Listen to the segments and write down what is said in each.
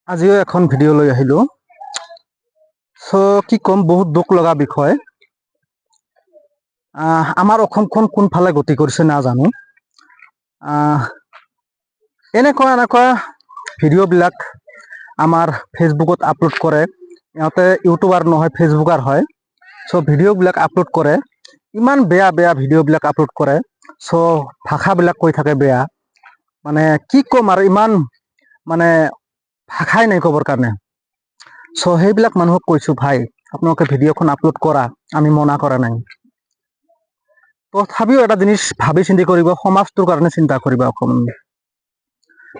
আজিও এখন ভিডিঅ' লৈ আহিলো। কি ক'ম, বহুত দুখ লগা বিষয়। আমাৰ অসমখন কোনফালে গতি কৰিছে নাজানো। এনেকুৱা ভিডিঅ'বিলাক আমাৰ ফেচবুকত আপলোড কৰে। ইহঁতে ইউটিউবাৰ নহয়, ফেচবুকাৰ হয়। ভিডিঅ'বিলাক আপলোড কৰে, ইমান বেয়া বেয়া ভিডিঅ'বিলাক আপলোড কৰে। ভাষাবিলাক কৈ থাকে বেয়া, মানে কি ক'ম আৰু, ইমান মানে ভাষাই নাই ক'বৰ কাৰণে। সেইবিলাক মানুহক কৈছো, ভাই আপোনালোকে ভিডিঅ'খন আপলোড কৰা, আমি মনা কৰা নাই। তথাপিও এটা জিনিস ভাবি চিন্তি কৰিব, সমাজটোৰ কাৰণে চিন্তা কৰিবা অকণমান,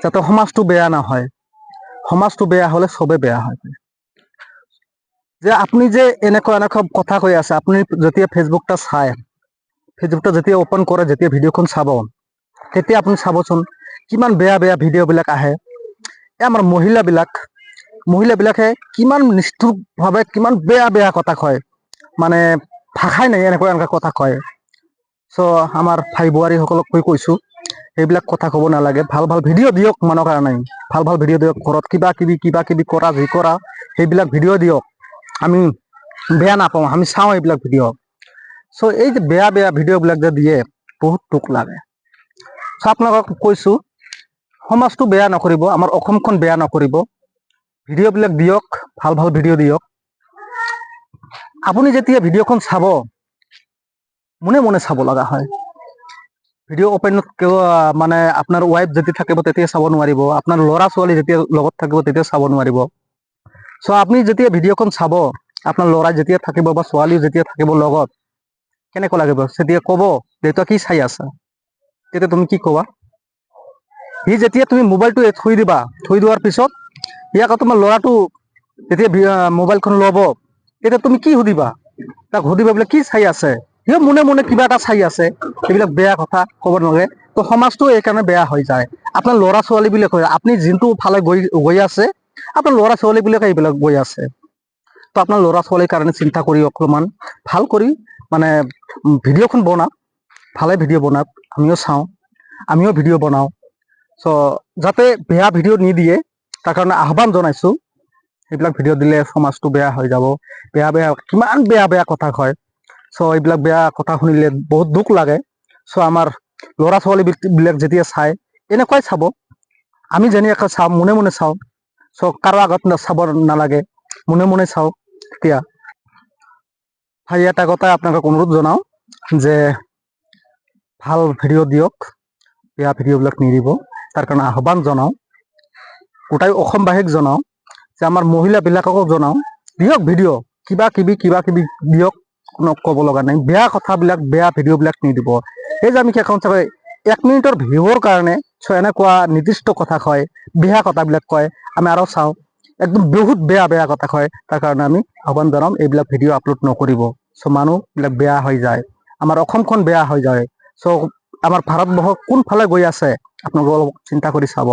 যাতে সমাজটো বেয়া নহয়। সমাজটো বেয়া হলে চবে বেয়া হয়। যে আপুনি যে এনেকুৱা কথা কৈ আছে, আপুনি যেতিয়া ফেচবুকটা চাই, ফেচবুকটা যেতিয়া অপেন কৰে, যেতিয়া ভিডিঅ'খন চাব, তেতিয়া আপুনি চাবচোন কিমান বেয়া বেয়া ভিডিঅ'বিলাক আহে। আমাৰ মহিলাবিলাকে কিমান নিষ্ঠুৰভাৱে কিমান বেয়া বেয়া কথা কয়, মানে ভাষাই নাই, এনেকুৱা কথা কয়। আমাৰ ভাই বোৱাৰীসকলক কৈছো, সেইবিলাক কথা ক'ব নালাগে। ভাল ভাল ভিডিঅ' দিয়ক, মানৰ কাৰণে ভাল ভাল ভিডিঅ' দিয়ক। ঘৰত কিবা কিবি কৰা, যি কৰা সেইবিলাক ভিডিঅ' দিয়ক, আমি বেয়া নাপাওঁ, আমি চাওঁ এইবিলাক ভিডিঅ'। এই যে বেয়া বেয়া ভিডিঅ'বিলাক যে দিয়ে, বহুত দুখ লাগে। আপোনালোকক কৈছো, সমাজটো বেয়া নকৰিব, আমাৰ অসমখন বেয়া নকৰিব। ভিডিঅ'বিলাক দিয়ক, ভাল ভাল ভিডিঅ' দিয়ক। আপুনি যেতিয়া ভিডিঅ'খন চাব, মনে মনে চাব লগা হয়। ভিডিঅ' অপেনত মানে আপোনাৰ ৱাইফ যেতিয়া থাকিব তেতিয়া চাব নোৱাৰিব, আপোনাৰ ল'ৰা ছোৱালী যেতিয়া লগত থাকিব তেতিয়া চাব নোৱাৰিব। আপুনি যেতিয়া ভিডিঅ'খন চাব, আপোনাৰ ল'ৰা যেতিয়া থাকিব বা ছোৱালী যেতিয়া থাকিব লগত, কেনেকুৱা লাগিব? তেতিয়া ক'ব, দেউতা কি চাই আছা? তেতিয়া তুমি কি ক'বা? যেতিয়া তুমি মোবাইলটো থৈ দিবা, থৈ দিয়াৰ পিছত ইয়াক তোমাৰ ল'ৰাটো যেতিয়া মোবাইলখন ল'ব, তেতিয়া তুমি কি সুধিবা? তাক সুধিবা বোলে কি চাই আছে? সিও মনে মনে কিবা এটা চাই আছে। এইবিলাক বেয়া কথা ক'ব নালাগে। সমাজটো এইকাৰণে বেয়া হৈ যায়। আপোনাৰ ল'ৰা ছোৱালী বিলাকে কয়, আপুনি যোনটো ফালে গৈ আছে, আপোনাৰ ল'ৰা ছোৱালী বিলাকে এইবিলাক গৈ আছে। আপোনাৰ ল'ৰা ছোৱালীৰ কাৰণে চিন্তা কৰি অকণমান ভাল কৰি মানে ভিডিঅ'খন বনাওক, ভালে ভিডিঅ' বনাওক, আমিও চাওঁ, আমিও ভিডিঅ' বনাওঁ। যাতে বেয়া ভিডিঅ' নিদিয়ে, তাৰ কাৰণে আহ্বান জনাইছো। সেইবিলাক ভিডিঅ' দিলে সমাজটো বেয়া হৈ যাব। কিমান বেয়া বেয়া কথা কয়। এইবিলাক বেয়া কথা শুনিলে বহুত দুখ লাগে। আমাৰ ল'ৰা ছোৱালী বিলাক যেতিয়া চাই, এনেকুৱাই চাব। আমি যেনেকৈ চাওঁ, মনে মনে চাওঁ। কাৰো আগত চাব নালাগে, মনে মনে চাওঁ। তেতিয়া এটা কথাই আপোনালোকক অনুৰোধ জনাও যে ভাল ভিডিঅ' দিয়ক, বেয়া ভিডিঅ'বিলাক নিদিব। তাৰ কাৰণে আহ্বান জনাওঁ, গোটাই অসমবাসীক জনাওঁ, যে আমাৰ মহিলাবিলাককো জনাওঁ, দিয়ক ভিডিঅ', কিবা কিবি দিয়ক, কোনো ক'ব লগা নাই। বেয়া কথাবিলাক, বেয়া ভিডিঅ'বিলাক নিদিব। এই যে আমি এখন চাব, 1 মিনিটৰ ভিউৰ কাৰণে এনেকুৱা নিৰ্দিষ্ট কথা কয়, বেয়া কথাবিলাক কয়, আমি আৰু চাওঁ। একদম বহুত বেয়া বেয়া কথা কয়। তাৰ কাৰণে আমি আহ্বান জনাম, এইবিলাক ভিডিঅ' আপলোড নকৰিব। মানুহবিলাক বেয়া হৈ যায়, আমাৰ অসমখন বেয়া হৈ যায়। আমাৰ ভাৰতবৰ্ষ কোনফালে গৈ আছে, আপোনালোকে অলপ চিন্তা কৰি চাব।